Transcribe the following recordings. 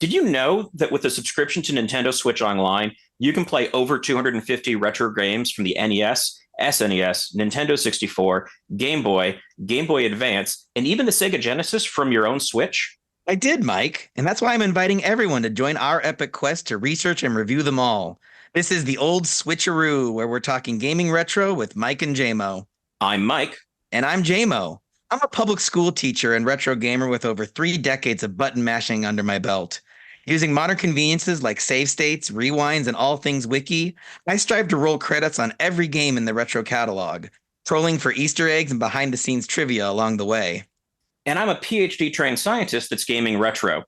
Did you know that with a subscription to Nintendo Switch Online, you can play over 250 retro games from the NES, SNES, Nintendo 64, Game Boy Advance, and even the Sega Genesis from your own Switch? I did, Mike, and that's why I'm inviting everyone to join our epic quest to research and review them all. This is the old switcheroo, where we're talking gaming retro with Mike and JMO. I'm Mike. And I'm JMO. I'm a public school teacher and retro gamer with over 3 decades of button mashing under my belt. Using modern conveniences like save states, rewinds, and all things wiki, I strive to roll credits on every game in the retro catalog, trolling for Easter eggs and behind-the-scenes trivia along the way. And I'm a PhD trained scientist that's gaming retro.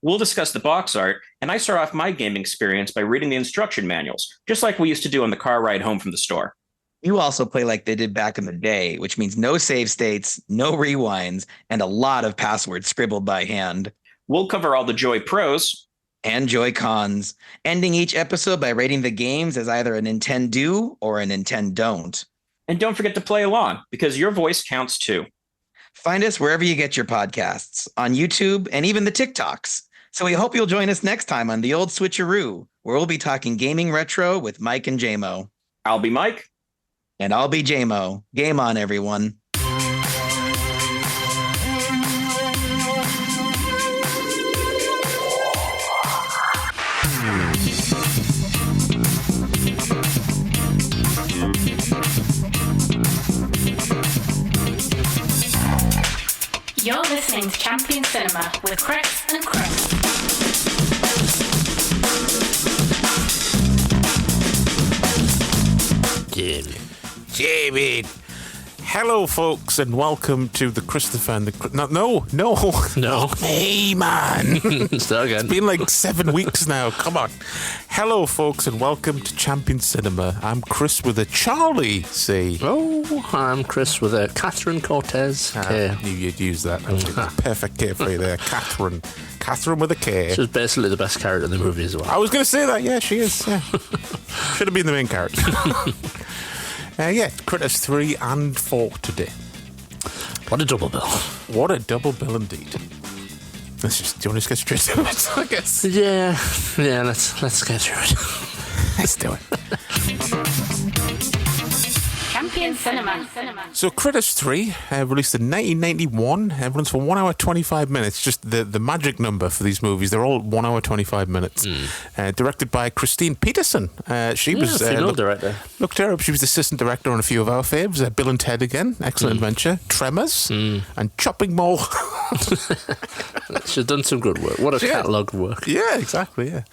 We'll discuss the box art, and I start off my gaming experience by reading the instruction manuals, just like we used to do on the car ride home from the store. You also play like they did back in the day, which means no save states, no rewinds, and a lot of passwords scribbled by hand. We'll cover all the Joy Pros and Joy Cons, ending each episode by rating the games as either a Nintendo or a Nintendo don't. And don't forget to play along, because your voice counts too. Find us wherever you get your podcasts, on YouTube and even the TikToks. So we hope you'll join us next time on The Old Switcheroo, where we'll be talking gaming retro with Mike and JMO. I'll be Mike. And I'll be JMO. Game on, everyone. You're listening to Champion Cinema with Chris and Chris. Jamie. Hello, folks, and welcome to the Christopher and the... No. Hey, man. Start again. It's been like 7 weeks now. Come on. Hello, folks, and welcome to Champion Cinema. I'm Chris with a Charlie C. Oh, I'm Chris with a Catherine Cortez K. I knew you'd use that. Perfect K for you there. Catherine. Catherine with a K. She's basically the best character in the movie as well. I was going to say that. Yeah, she is. Yeah. Should have been the main character. Critters 3 and 4 today. What a double bill. What a double bill indeed. Do you want to get straight to it, I guess? Yeah, let's get through it. Let's do it. Champion Cinema. So Critters 3, released in 1991, runs for 1 hour 25 minutes. Just the magic number for these movies. They're all 1 hour 25 minutes. Directed by Christine Peterson. She was female director. Looked her up. She was assistant director on a few of our faves. Bill and Ted Again, Excellent Adventure, Tremors, and Chopping Mall. She's done some good work. What a catalogue of work. Yeah, exactly. Yeah.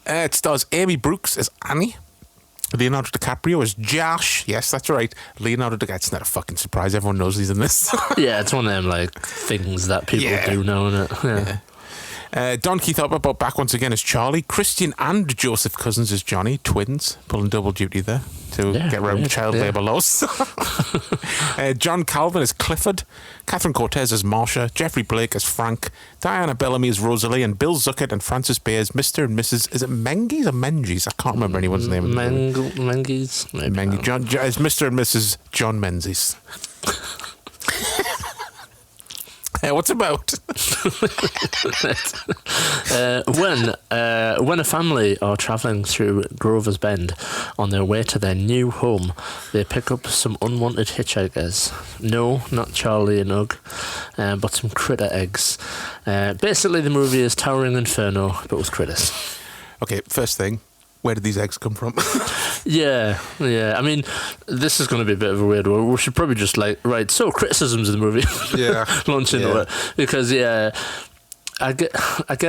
It stars Amy Brooks as Annie. Leonardo DiCaprio as Josh. Yes, that's right. Leonardo DiCaprio. It's not a fucking surprise. Everyone knows he's in this. Yeah, it's one of them like things that people do know, isn't it? Yeah. Don Keith Upper back once again as Charlie. Christian and Joseph Cousins as Johnny, twins, pulling double duty there to get around child labour laws. John Calvin as Clifford, Catherine Cortez as Marsha, Jeffrey Blake as Frank, Diana Bellamy as Rosalie, and Bill Zuckert and Francis Bay as Mr. and Mrs. Is it Menges or Menges? I can't remember anyone's name. Menges? Menges. As Mr. and Mrs. John Menzies. What's about? When a family are travelling through Grover's Bend on their way to their new home, they pick up some unwanted hitchhikers. No, not Charlie and Ugg, but some critter eggs. Basically, the movie is Towering Inferno, but with critters. Okay, first thing. Where did these eggs come from? Yeah. I mean, this is going to be a bit of a weird one. We should probably just so criticisms of the movie. Yeah. Launch into it. Because, I get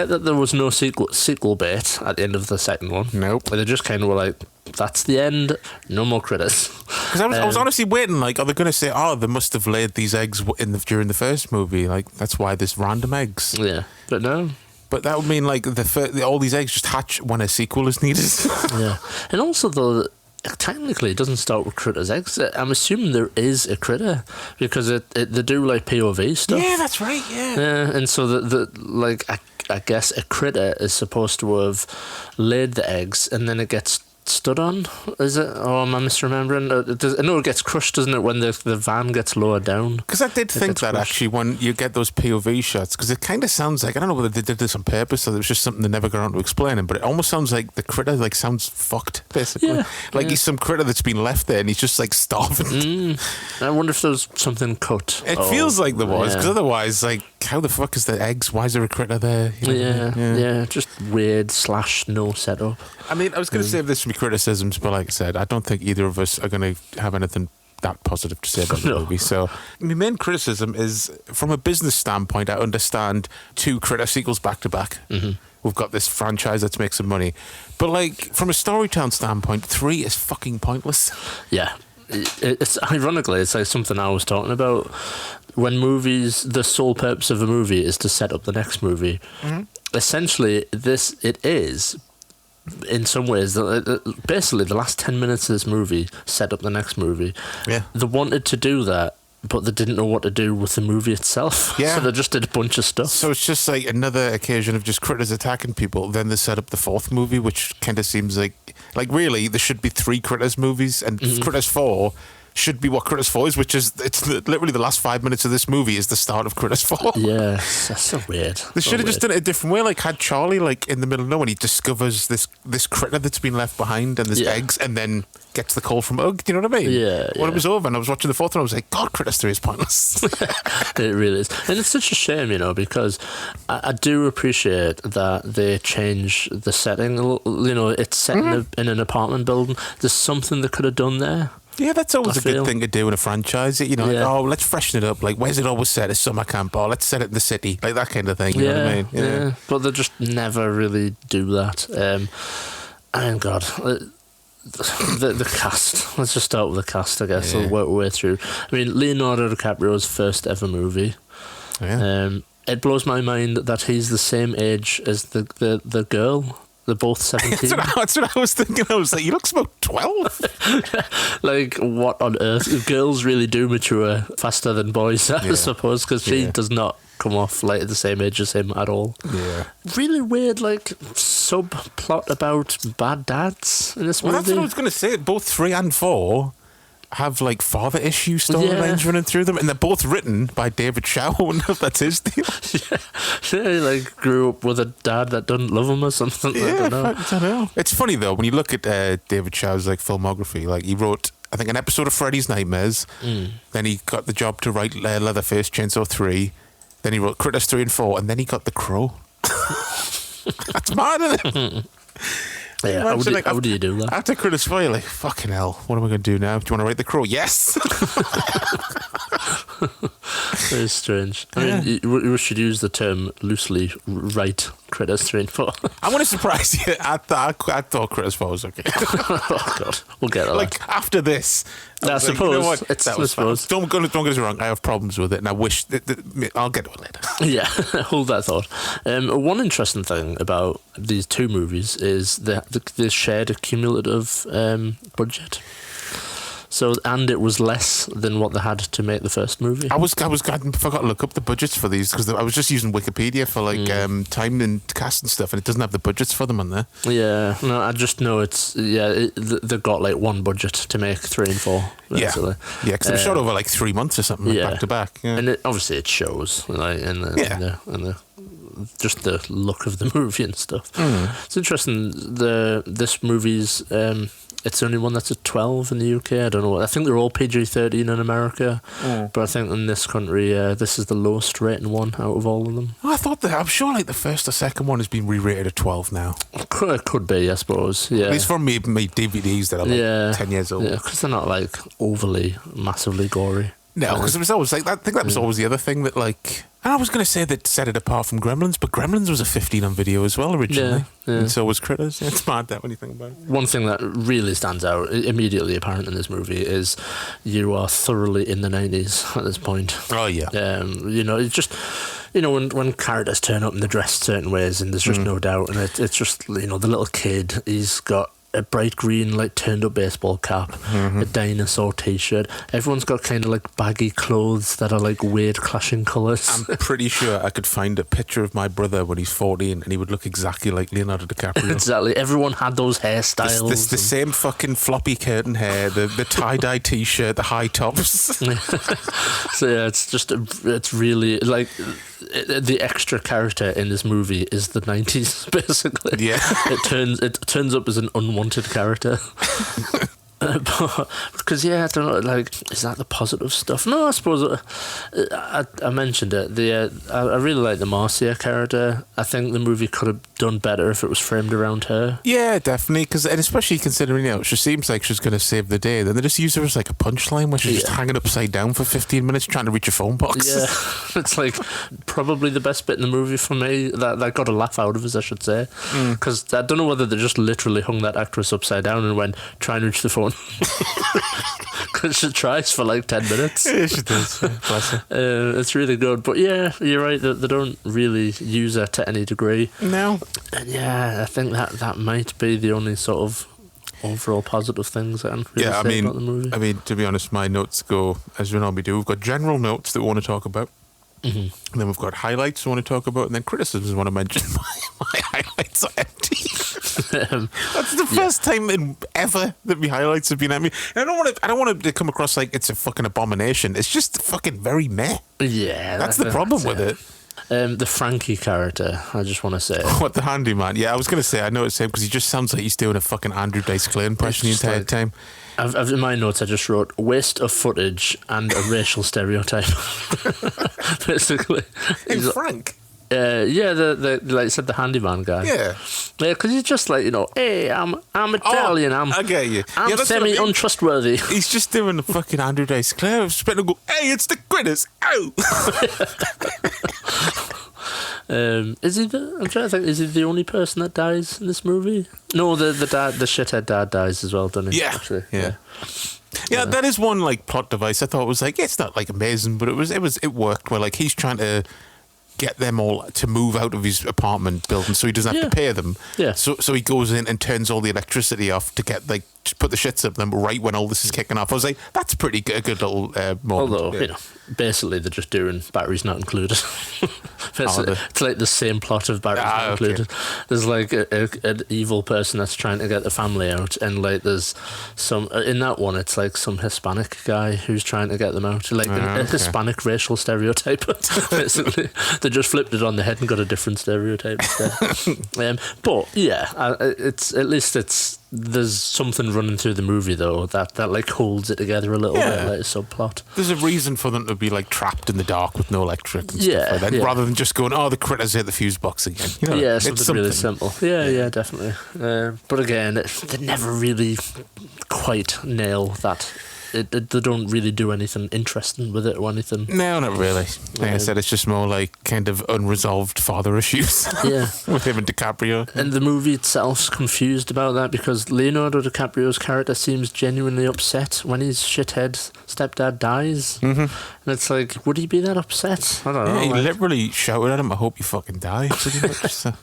that there was no sequel bait at the end of the second one. Nope. They just kind of were like, that's the end, no more critters. Because I was honestly waiting, like, are they going to say, they must have laid these eggs during the first movie? Like, that's why there's random eggs. Yeah, but no. But that would mean like all these eggs just hatch when a sequel is needed. Yeah, and also though, technically it doesn't start with critters' eggs. I'm assuming there is a critter because they do like POV stuff. Yeah, that's right. Yeah. Yeah, and so I guess a critter is supposed to have laid the eggs and then it gets stood on, is it? Or am I misremembering? I know it gets crushed, doesn't it, when the van gets lowered down? Because I did think that crushed. actually when you get those POV shots, because it kind of sounds like, I don't know whether they did this on purpose or it was just something they never got around to explaining, but it almost sounds like the critter like sounds fucked, basically. Yeah, like yeah. he's some critter that's been left there and he's just like starving. I wonder if there was something cut. It feels like there was, because yeah. otherwise, like, how the fuck is the eggs? Why is there a critter there? You know? Yeah, just weird / no setup. I mean, I was going to save this from criticisms, but like I said, I don't think either of us are going to have anything that positive to say about the No. movie. So my main criticism is, from a business standpoint, I understand 2 Critter sequels back to back. We've got this franchise that's making some money. But like, from a storytelling standpoint, 3 is fucking pointless. Yeah. It's ironically, it's like something I was talking about. When movies, the sole purpose of a movie is to set up the next movie. Essentially, it is, in some ways, basically the last 10 minutes of this movie set up the next movie. Yeah. They wanted to do that, but they didn't know what to do with the movie itself. Yeah. So they just did a bunch of stuff. So it's just like another occasion of just critters attacking people. Then they set up the 4th movie, which kind of seems like really there should be 3 Critters movies, and Critters 4 should be what Critters 4 is, which is, it's literally the last 5 minutes of this movie is the start of Critters 4. Yeah, that's so weird. They should have just done it a different way, like had Charlie like in the middle of nowhere and he discovers this critter that's been left behind and there's eggs, and then gets the call from Ugg. Do you know what I mean? Yeah, When yeah. it was over and I was watching the 4th one, I was like, God, Critters 3 is pointless. It really is. And it's such a shame, because I do appreciate that they change the setting. It's set in an apartment building. There's something they could have done there. Yeah, that's always I a good feel. thing to do in a franchise. You know, Yeah. like, oh, let's freshen it up. Like, where's it always set? A summer camp. Or let's set it in the city. Like that kind of thing. You know what I mean? Yeah. But they just never really do that. God, the cast. Let's just start with the cast, I guess. Yeah. We'll work our way through. I mean, Leonardo DiCaprio's first ever movie. Yeah. It blows my mind that he's the same age as the girl. They're both 17. That's what I was thinking. I was like, you look about 12. Like, what on earth? Girls really do mature faster than boys, I suppose, because she does not come off like at the same age as him at all. Yeah. Really weird, like, subplot about bad dads in this Well, movie. that's what I was going to say. Both 3 and 4 have like father issue storylines running through them, and they're both written by David Shaw. I wonder if that's his deal. Yeah, he like grew up with a dad that doesn't love him or something. I don't know. It's funny though when you look at David Shaw's like filmography. Like he wrote, I think, an episode of Freddy's Nightmares. Then he got the job to write Leatherface, Chainsaw 3. Then he wrote Critters 3 and 4, and then he got The Crow. That's mad, isn't it? Yeah, how do you do that? After Critters 4, you're like, fucking hell, what am I going to do now? Do you want to write The Crow? Yes! Very strange. I mean, we should use the term loosely, right, Critters 3 and 4. I want to surprise you. I thought Critters 4 was okay. Oh, God. We'll get to Like, after this... I was like, suppose. you know what? It's- That I was fun. suppose. Don't get us wrong, I have problems with it, and I wish... I'll get to it later. Yeah, hold that thought. One interesting thing about these 2 movies is they shared a cumulative budget. So, and it was less than what they had to make the first movie. I forgot to look up the budgets for these because I was just using Wikipedia for like time and cast and stuff, and it doesn't have the budgets for them on there. Yeah, no, I just know they've got like one budget to make 3 and 4. Basically. Yeah, because they were shot over like 3 months or something, like, back to back. Yeah. And obviously it shows, like in the just the look of the movie and stuff. It's interesting. This movie's it's the only one that's a 12 in the UK. I don't know. I think they're all PG-13 in America, but I think in this country, this is the lowest rating one out of all of them. Oh, I thought that. I'm sure like the first or second one has been re-rated at 12 now. Could be, I suppose. Yeah. At least for me DVDs that are like 10 years old. Yeah, because they're not like overly, massively gory. No, because it was always like I think that was always the other thing that like. And I was going to say that set it apart from Gremlins, but Gremlins was a 15 on video as well originally, and so was Critters. Yeah, it's mad that when you think about it. One thing that really stands out, immediately apparent in this movie, is you are thoroughly in the 90s at this point. Oh yeah. It's just, when characters turn up and they're dressed certain ways, and there's just no doubt, and it's just, the little kid, he's got a bright green, like turned up baseball cap, a dinosaur T-shirt. Everyone's got kind of like baggy clothes that are like weird clashing colours. I'm pretty sure I could find a picture of my brother when he's 14 and he would look exactly like Leonardo DiCaprio. Exactly. Everyone had those hairstyles. The same fucking floppy curtain hair, the tie-dye T-shirt, the high tops. So yeah, it's really like the extra character in this movie is the 90s, basically. Yeah. It turns up as an unwanted character. Because I don't know, like, is that the positive stuff? No, I suppose I mentioned it. I really like the Marcia character. I think the movie could have done better if it was framed around her. Yeah, definitely. And especially considering, she seems like she's going to save the day. Then they just use her as like a punchline where she's just hanging upside down for 15 minutes trying to reach a phone box. Yeah, it's like probably the best bit in the movie for me. That got a laugh out of us, I should say. Because I don't know whether they just literally hung that actress upside down and went, try and reach the phone. Because she tries for like 10 minutes. Yeah, she does. Bless her. It's really good. But yeah, you're right, they don't really use her to any degree. No. And yeah, I think that might be the only sort of overall positive things I can really say about the movie. I mean, to be honest, my notes go as we normally do. We've got general notes that we want to talk about. And then we've got highlights we want to talk about, and then criticisms we want to mention. My highlights are empty. That's the first time ever that my highlights have been empty. And I don't want it to come across like it's a fucking abomination. It's just fucking very meh. Yeah, that's the problem with it. The Frankie character, I just want to say. What, the handyman? Yeah, I was going to say, I know it's him because he just sounds like he's doing a fucking Andrew Dice Clay impression the entire time. I've in my notes, I just wrote waste of footage and a racial stereotype. Basically. Frank? Yeah, the like I said, the handyman guy. Yeah, because he's just like, hey, I'm Italian. I get you. I'm semi-untrustworthy. He's just doing the fucking Andrew Dice Clay. Spitting and go, hey, it's the Critters. Ow! Is he I'm trying to think. Is he the only person that dies in this movie? No, the shithead dad dies as well, doesn't he? Yeah, actually. Yeah, that is one like plot device. I thought it was like it's not like amazing, but it worked. Where like he's trying to get them all to move out of his apartment building so he doesn't have to pay them. Yeah. So he goes in and turns all the electricity off to get like just put the shits up them right when all this is kicking off. I was like, that's pretty good, a good little moment. Although basically they're just doing batteries not included. It's like the same plot of batteries not included. There's like an evil person that's trying to get the family out, and like there's some in that one. It's like some Hispanic guy who's trying to get them out, like a Hispanic racial stereotype. Basically, they just flipped it on the head and got a different stereotype instead. But yeah, it's at least there's something running through the movie though that like holds it together a little bit, like a subplot. There's a reason for them to be like trapped in the dark with no electric and stuff like that, rather than just going, the Critters hit the fuse box again. Something really simple. Yeah, definitely. But again, they never really quite nail that. They don't really do anything interesting with it or anything. No, not really. Like I said, it's just more like kind of unresolved father issues. Yeah. With him and DiCaprio. And the movie itself's confused about that because Leonardo DiCaprio's character seems genuinely upset when his shithead stepdad dies. And it's like, would he be that upset? I don't know. He literally shouted at him, I hope you fucking die. Pretty much, so.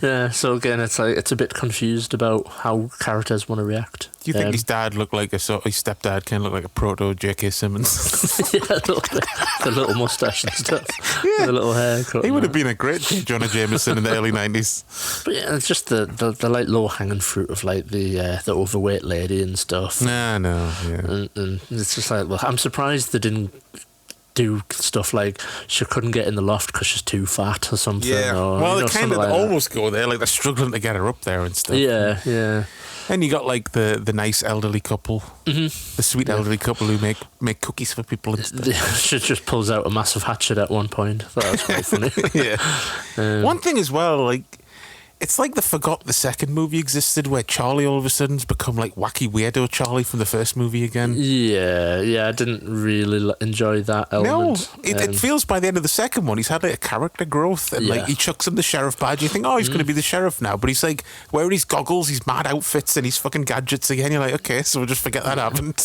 Yeah, so again, it's like it's a bit confused about how characters want to react. Do you think his dad looked like his stepdad kind of looked like a proto J.K. Simmons? Yeah, a little bit. The little mustache and stuff. Yeah. The little haircut. He would have been a great J. Jonah Jameson in the early 90s. But yeah, it's just the like low-hanging fruit of like the overweight lady and stuff. No, yeah. And it's just like, well, I'm surprised they didn't do stuff like she couldn't get in the loft because she's too fat or something. Yeah, or, they kind of like almost go there, like they're struggling to get her up there and stuff. Yeah. And you got like the nice elderly couple, the sweet elderly couple who make cookies for people and stuff. She just pulls out a massive hatchet at one point. That was quite funny. Yeah. One thing as well, like, it's like they forgot the second movie existed where Charlie all of a sudden's become like wacky weirdo Charlie from the first movie again. Yeah, I didn't really enjoy that element. No, it feels by the end of the second one he's had like a character growth and like he chucks him the sheriff badge. You think, he's going to be the sheriff now, but he's like wearing his goggles, his mad outfits and his fucking gadgets again. You're like, okay, so we'll just forget that happened.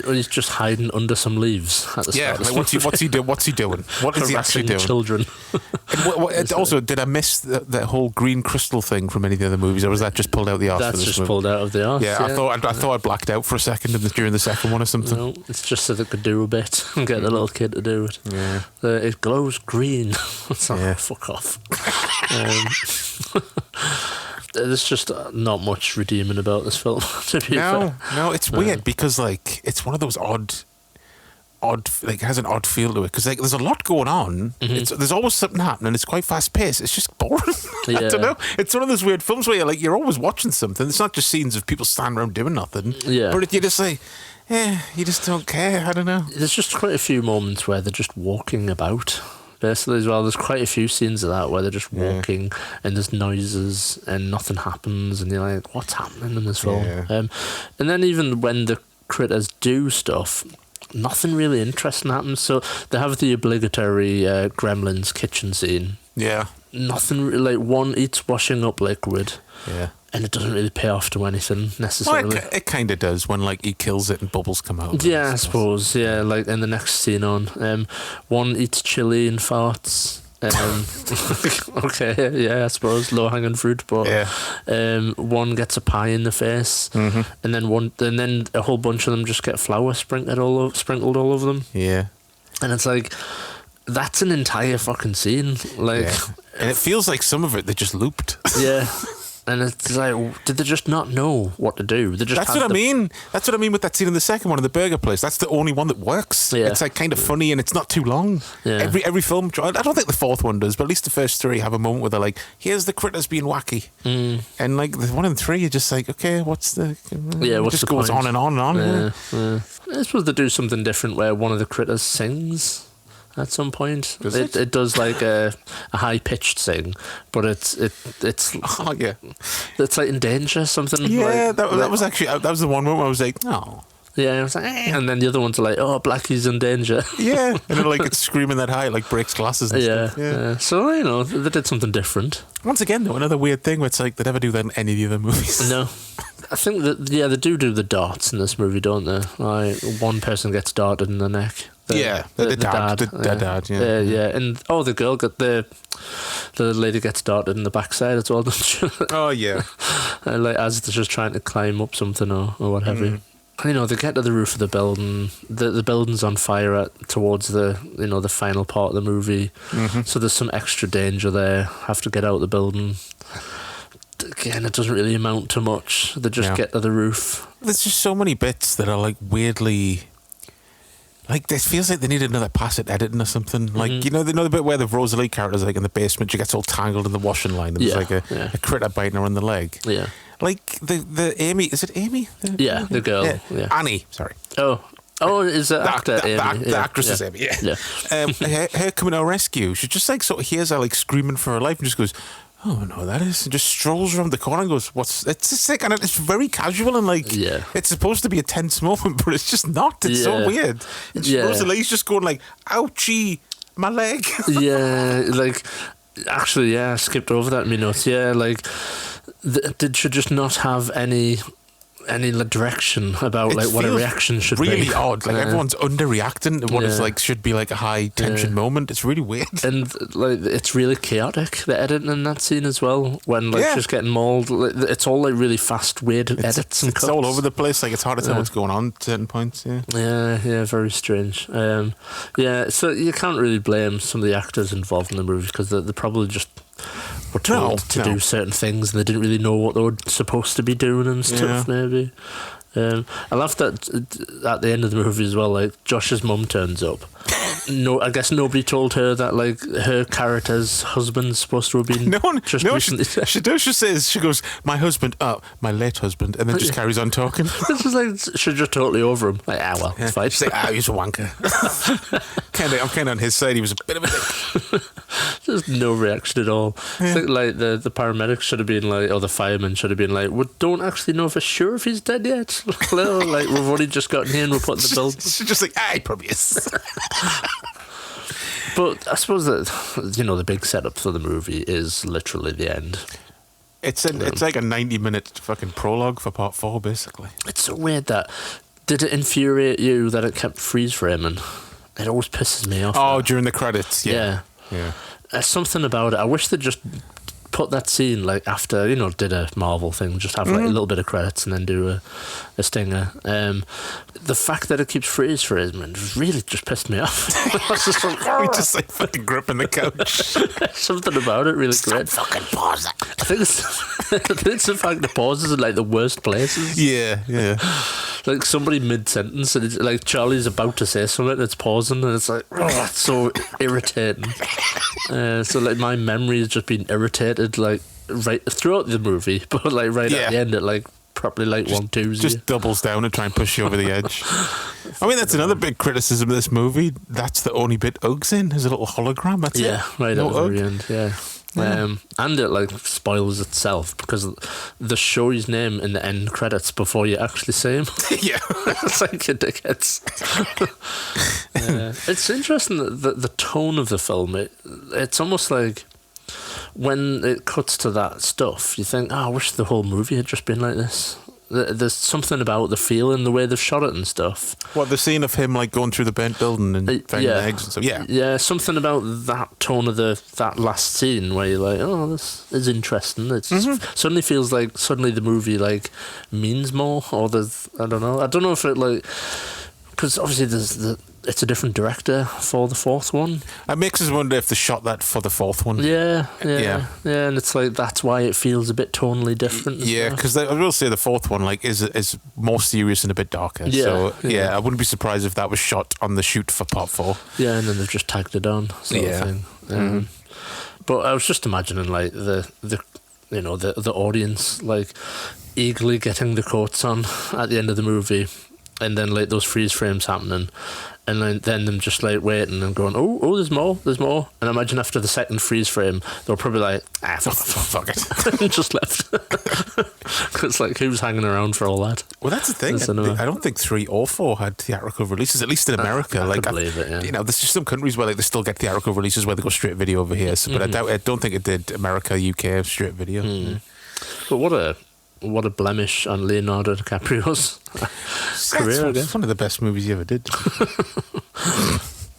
He's just hiding under some leaves at the start. Like, what's he doing? What is he actually doing? Children. Also, did I miss the whole green crystal thing from any of the other movies, or was that just pulled out the arse? That's just pulled out of the arse. Yeah, I thought I blacked out for a second during the second one or something. No, it's just so they could do a bit and get the little kid to do it. Yeah. It glows green. So, Yeah. fuck off. There's just not much redeeming about this film, to be fair. No, it's weird because like it's one of those odd, like it has an odd feel to it because like there's a lot going on. There's always something happening. It's quite fast paced. It's just boring. I Yeah. don't know. It's one of those weird films where you're always watching something. It's not just scenes of people standing around doing nothing. Yeah. But you just say, you just don't care. I don't know. There's just quite a few moments where they're just walking about. Basically, as well, there's quite a few scenes of that where they're just walking and there's noises and nothing happens, and you're like, "What's happening in this film?" Yeah. And then even when the critters do stuff, nothing really interesting happens. So they have the obligatory Gremlins kitchen scene. Yeah. Nothing like one eats washing up liquid. Yeah. And it doesn't really pay off to anything Well, necessarily. it kind of does when like he kills it and bubbles come out. Yeah, I suppose. Yeah, like in the next scene on, one eats chili and farts. Okay, yeah, I suppose low hanging fruit, but one gets a pie in the face, and then a whole bunch of them just get flour sprinkled all over them. Yeah. And it's like that's an entire fucking scene, like, and it feels like some of it they just looped. yeah. And it's like, did they just not know what to do? They just That's what I mean. That's what I mean with that scene in the second one in the burger place. That's the only one that works. Yeah. It's like kind of funny and it's not too long. Yeah. Every film, I don't think the fourth one does, but at least the first three have a moment where they're like, here's the critters being wacky. And like the 1 and 3, you're just like, okay, what's the... Yeah, what's it just the goes point? on and on and on. Yeah. I suppose they do something different where one of the critters sings at some point. Does it? It does like a high pitched sing, but it's Oh, yeah. it's like in danger something. Yeah, like, that was actually, that was the one moment where I was like, oh. yeah. I was like, and then the other ones are like, oh, Blackie's in danger. Yeah. And then like it's screaming that high, it like breaks glasses and Yeah, stuff. Yeah. So you know they did something different. Once again, though, another weird thing where it's like they never do that in any of the other movies. No, I think that they do the darts in this movie, don't they? Like one person gets darted in the neck. The dad, yeah. Yeah, and the girl got the lady gets darted in the backside as well, doesn't she? Oh, yeah. Like as they're just trying to climb up something or what have you. And, you know, they get to the roof of the building. The building's on fire towards the the final part of the movie. So there's some extra danger there. Have to get out of the building. Again, it doesn't really amount to much. They just get to the roof. There's just so many bits that are like weirdly. Like, it feels like they need another pass at editing or something. Like, you know the bit where the Rosalie character's like in the basement, she gets all tangled in the washing line, and there's like a critter biting her on the leg. Yeah. Like the Amy, is it Amy? The girl. Yeah. Annie, sorry. Oh, is the actor the, Amy? the actress is Amy, yeah. Her coming to her rescue, she just like sort of hears her like screaming for her life and just goes, oh, no, that is, and just strolls around the corner and goes, it's just like, and it's very casual and like, it's supposed to be a tense moment, but it's just not. It's so weird. And Rosalie's just going like, ouchie, my leg. Yeah, like, actually, I skipped over that in my notes. Yeah, like, did she just not have any direction about It like what a feels reaction should really be? odd. Like everyone's underreacting to what is like should be like a high tension moment. It's really weird. And like it's really chaotic, the editing in that scene as well. When like she's getting mauled, it's all like really fast, weird edits and cuts. It's all over the place. Like it's hard to tell what's going on at certain points. Yeah, very strange. So you can't really blame some of the actors involved in the movie because they're probably just were told to do certain things and they didn't really know what they were supposed to be doing and stuff. Maybe. I love that at the end of the movie as well. Like Josh's mum turns up. No, I guess nobody told her that like her character's husband's supposed to have been. Recently. She does. She says, she goes, my husband, my late husband, and then just carries on talking. It's just like she's just totally over him. Like, well, it's fine. She's like, he's a wanker. I'm kind of on his side. He was a bit of a dick. There's no reaction at all. I think like the paramedics should have been like, or the firemen should have been like, we don't actually know for sure if he's dead yet. Like we've only just gotten here and we're putting the build. She's just like, he probably is. But I suppose that the big setup for the movie is literally the end. It's like a 90-minute fucking prologue for part 4, basically. It's so weird that. Did it infuriate you that it kept freeze framing? It always pisses me off. During the credits, yeah. There's something about it. I wish they'd just put that scene like after, you know, did a Marvel thing, just have like a little bit of credits and then do a stinger. The fact that it keeps freeze frame really just pissed me off. I was just like, We just like fucking gripping the couch. something about it really great. Fucking pause it. I think it's the fact the pauses in like the worst places. Yeah. Like somebody mid-sentence and it's like Charlie's about to say something and it's pausing and it's like, oh, that's so irritating. So like my memory has just been irritated like right throughout the movie, but like right at the end it like properly like just doubles down and try and push you over the edge. I mean, that's another big criticism of this movie. That's the only bit Ug's in, is a little hologram. That's it. Right No at the Ugg. very end, and it like spoils itself because they show his name in the end credits before you actually see him. Yeah. It's like a dickheads. It's interesting that the tone of the film, it's almost like when it cuts to that stuff, you think, oh, I wish the whole movie had just been like this. There's something about the feeling, the way they've shot it and stuff. What, the scene of him like going through the burnt building and finding the eggs and stuff? Yeah, something about that tone of that last scene where you're like, oh, this is interesting. It suddenly feels like the movie like means more, or I don't know if it like, because obviously it's a different director for the fourth one. It makes us wonder if they shot that for the fourth one. Yeah, and it's like that's why it feels a bit tonally different. Yeah, because I will say the fourth one like is more serious and a bit darker. I wouldn't be surprised if that was shot on the shoot for part 4. Yeah, and then they've just tagged it on, sort of thing. But I was just imagining like the audience like eagerly getting the coats on at the end of the movie, and then like those freeze frames happening. And then them just like waiting and going, oh, there's more. And imagine after the second freeze frame, they'll probably like, fuck it, and just left. It's like, who's hanging around for all that? Well, that's the thing. I don't think 3 or 4 had theatrical releases, at least in America. I believe it. Yeah. You know, there's just some countries where like they still get theatrical releases where they go straight video over here. So, but I don't think it did America, UK straight video. But what a blemish on Leonardo DiCaprio's career. It's one of the best movies he ever did.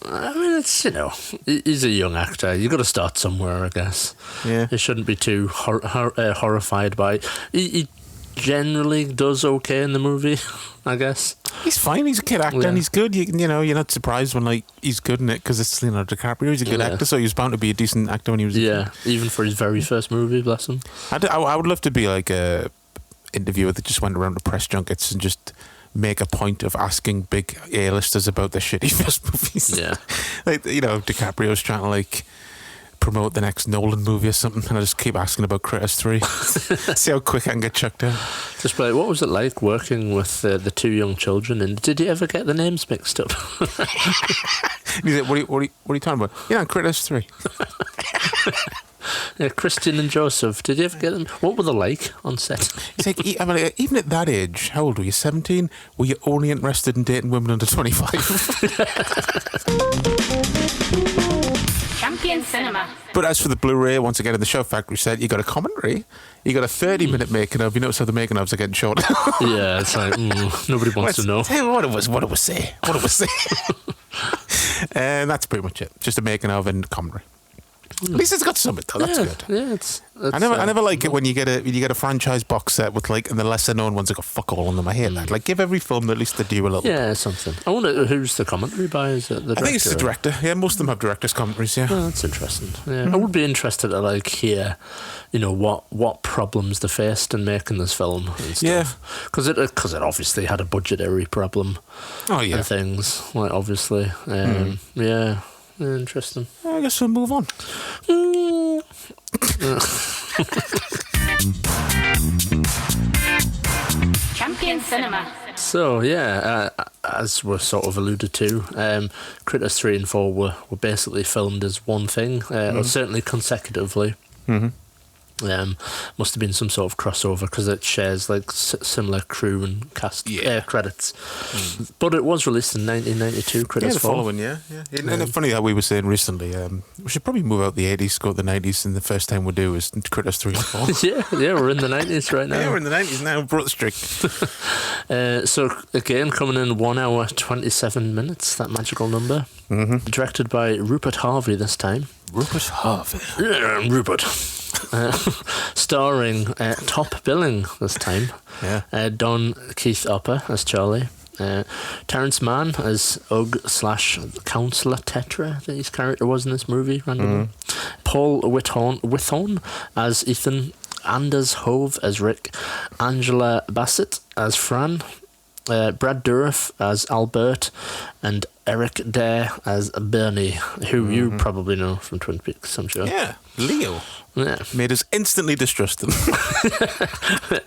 I mean, it's, you know, he's a young actor. You've got to start somewhere, I guess. Yeah. You shouldn't be too horrified by it. He generally does okay in the movie, I guess. He's fine. He's a kid actor and he's good. You know, you're not surprised when like he's good in it because it's Leonardo DiCaprio. He's a good actor, so he was bound to be a decent actor when he was a kid. Even for his very first movie, bless him. I would love to be like a interviewer that just went around to press junkets and just make a point of asking big A-listers about their shitty first movies. Yeah. Like, you know, DiCaprio's trying to like promote the next Nolan movie or something, and I just keep asking about Critters 3. See how quick I can get chucked out. Just like, what was it like working with the 2 young children, and did you ever get the names mixed up? He's like, what are you talking about? You know, Critters 3. Yeah, Christian and Joseph. Did you ever get them? What were they like on set? It's like, I mean, even at that age, how old were you? 17? Were you only interested in dating women under 25? Champion Cinema. But as for the Blu-ray, once again, in the Show Factory set, you got a commentary. You got a 30-minute making of. You notice how the making ofs are getting shorter. Yeah, it's like nobody wants to know. Tell you what it was say. And that's pretty much it. Just a making of and commentary. At least it's got something though. That's good. Yeah, it's I never like it when you get a franchise box set with like, and the lesser known ones that got fuck all on them. I hate that. Like, give every film at least the due a little. Yeah, something. I wonder who's the commentary by. Is it the director? I think it's the director. Yeah, most of them have director's commentaries. Yeah, oh, that's interesting. Yeah, I would be interested to like hear, you know, what problems they faced in making this film and stuff. Yeah, because it obviously had a budgetary problem. Oh yeah, and things like obviously. Yeah. Interesting. I guess we'll move on. Champion Cinema. So yeah, as we sort of alluded to, Critters 3 and 4 were basically filmed as one thing, or certainly consecutively. Must have been some sort of crossover because it shares like similar crew and cast credits. But it was released in 1992. Critters 4. Following, yeah. And it's funny that we were saying recently, we should probably move out the 80s, go to the 90s, and the first time we do is Critters 3 and 4. yeah, we're in the 90s right now. Yeah, we're in the 90s now. Brought the streak. So again, coming in 1 hour 27 minutes, that magical number. Directed by Rupert Harvey this time. Rupert Harvey. Yeah, Rupert. starring top billing this time. Yeah. Don Keith Upper as Charlie. Terrence Mann as Ugg/Counselor Tetra, I think his character was in this movie randomly. Paul Whithorn as Ethan. Anders Hove as Rick. Angela Bassett as Fran. Brad Dourif as Albert, and Eric Dare as Bernie, who you probably know from Twin Peaks, I'm sure. Yeah, Leo. Yeah. Made us instantly distrust him.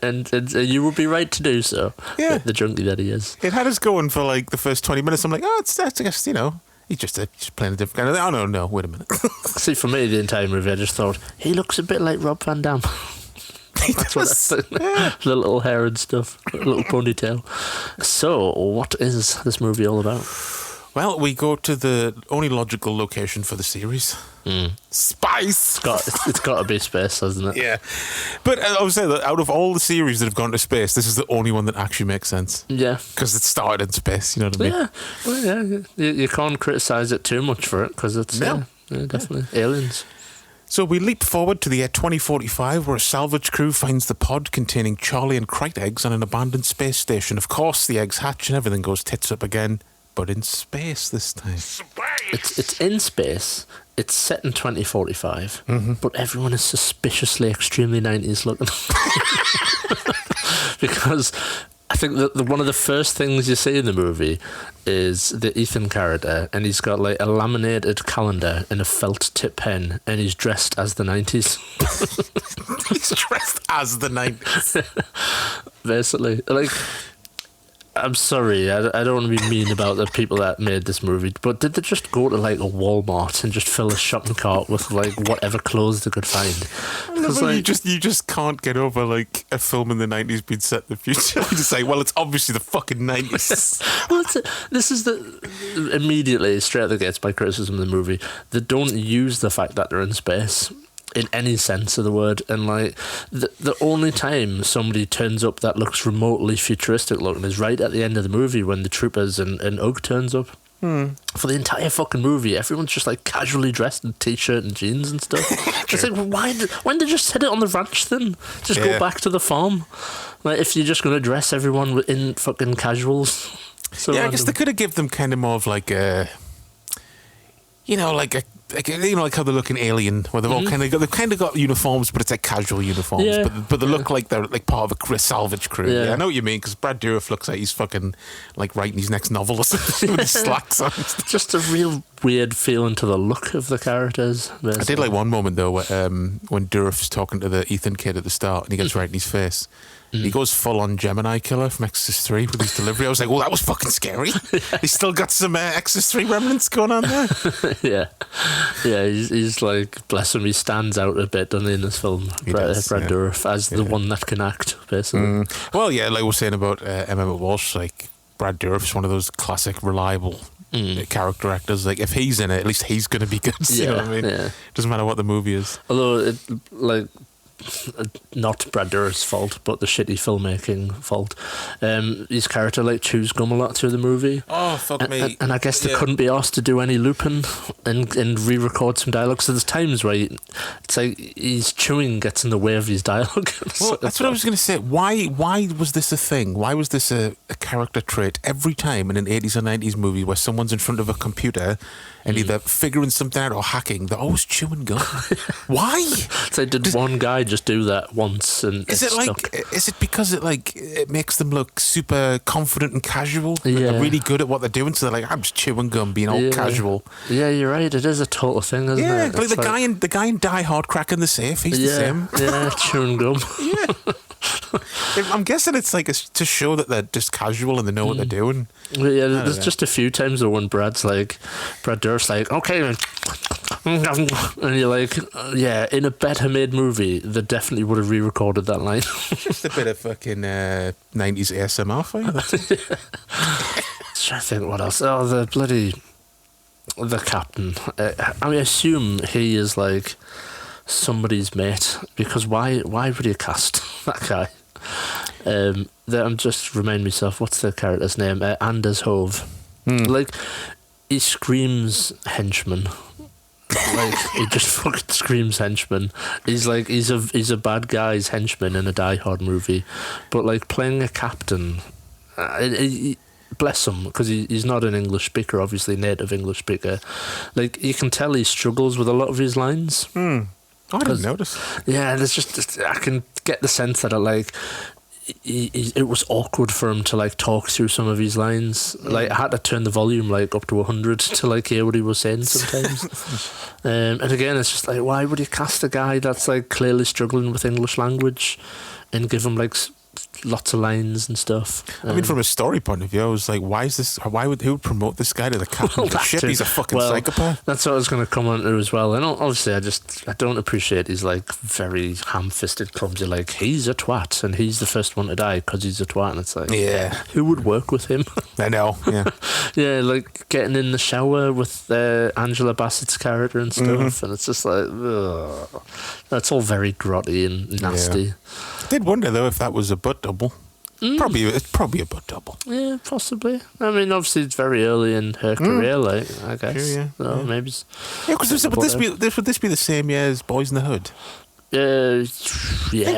and you would be right to do so. Yeah. The junkie that he is. It had us going for like the first 20 minutes. I'm like, that's I guess, he's just playing a different kind of... Oh, no, wait a minute. See, for me, the entire movie, I just thought, he looks a bit like Rob Van Dam. That's what I think. The little hair and stuff, a little ponytail. So, what is this movie all about? Well, we go to the only logical location for the series. Spice! It's got to be space, hasn't it? Yeah. But I would say that out of all the series that have gone to space, this is the only one that actually makes sense. Yeah. Because it started in space, you know what I mean? Yeah. Well, yeah. You can't criticise it too much for it, because it's definitely aliens. So we leap forward to the year 2045, where a salvage crew finds the pod containing Charlie and Crate eggs on an abandoned space station. Of course, the eggs hatch and everything goes tits up again, but in space this time. It's in space. It's set in 2045, but everyone is suspiciously extremely 90s looking. Because I think that one of the first things you see in the movie is the Ethan character, and he's got like a laminated calendar and a felt tip pen, and he's dressed as the 90s. He's dressed as the 90s. Basically. Like, I'm sorry, I don't want to be mean about the people that made this movie, but did they just go to like a Walmart and just fill a shopping cart with like whatever clothes they could find? Like, you just can't get over like a film in the 90s being set in the future. You just say, well, it's obviously the fucking 90s. Well, this is immediately straight out the gates by criticism of the movie. They don't use the fact that they're in space in any sense of the word, and like the only time somebody turns up that looks remotely futuristic looking is right at the end of the movie when the troopers and Ugg turns up. For the entire fucking movie, everyone's just like casually dressed in t-shirt and jeans and stuff. It's like, why didn't they just set it on the ranch then? Just go back to the farm. Like, if you're just going to dress everyone in fucking casuals. So I guess they could have given them kind of more of like a, like how they look in Alien, where they've all kind of got uniforms, but it's like casual uniforms. Yeah. But they look like they're like part of a salvage crew. Yeah, I know what you mean, because Brad Dourif looks like he's fucking like writing his next novel or something with his slacks on. Just a real weird feeling to the look of the characters. Basically. I did like one moment though, where, when Dourif's talking to the Ethan kid at the start, and he gets right in his face. He goes full on Gemini Killer from Exorcist 3 with his delivery. I was like, well, that was fucking scary. He's still got some Exorcist 3 remnants going on there. Yeah, he's like, bless him, he stands out a bit, doesn't he, in this film, Brad Dourif, as the one that can act, basically. Well, yeah, like we were saying about Emma Walsh, like Brad Dourif's one of those classic, reliable character actors. Like, if he's in it, at least he's going to be good. You know what I mean? Yeah. Doesn't matter what the movie is. Although, not Brad Dourif's fault, but the shitty filmmaking fault. His character like chews gum a lot through the movie. Oh, fuck me! And I guess they couldn't be asked to do any looping and re-record some dialogue. So there's times where it's like his chewing gets in the way of his dialogue. Well, that's what I was going to say. Why was this a thing? Why was this a character trait every time in an 80s or 90s movie where someone's in front of a computer and either figuring something out or hacking, they're always chewing gum? Why? So did one guy just do that once and is it stuck? Like, is it because it makes them look super confident and casual? Yeah. They're really good at what they're doing, so they're like, I'm just chewing gum, being all casual. Yeah, you're right. It is a total thing, isn't it? Like the guy in Die Hard cracking the safe, he's the same. Yeah, chewing gum. Yeah. I'm guessing it's like to show that they're just casual and they know what they're doing. Well, yeah, there's just a few times though when Brad Dourif's like, okay, and you're like, yeah, in a better made movie, they definitely would have re-recorded that line. Just a bit of fucking 90s ASMR for you. Trying to think what else. Oh, the captain. I assume he is like somebody's mate, because why would you cast that guy? I'm just reminding myself, what's the character's name? Anders Hove. Like, he screams henchman like he just fucking screams henchman. He's like he's a bad guy's henchman in a Die Hard movie, but like playing a captain, bless him, because he's not an English speaker, obviously native English speaker. Like you can tell he struggles with a lot of his lines. I didn't notice. Yeah, there's just I can get the sense that it was awkward for him to like talk through some of his lines. Like I had to turn the volume like up to 100 to like hear what he was saying sometimes. And again, it's just like, why would you cast a guy that's like clearly struggling with English language and give him like lots of lines and stuff? I mean, from a story point of view, I was like, who would promote this guy to the captain of the ship? He's a fucking psychopath. That's what I was going to come on to as well. And obviously, I don't appreciate his like very ham-fisted, clumsy, like he's a twat and he's the first one to die because he's a twat. And it's like, yeah, who would work with him? I know. Yeah, yeah, like getting in the shower with Angela Bassett's character and stuff, and it's just like, ugh. That's all very grotty and nasty. Yeah. I did wonder though if that was a butt double. It's probably a butt double. Yeah, possibly. I mean, obviously it's very early in her career, like I guess. Sure, yeah. So maybe. Yeah, because would this be the same year as Boys in the Hood? Yeah,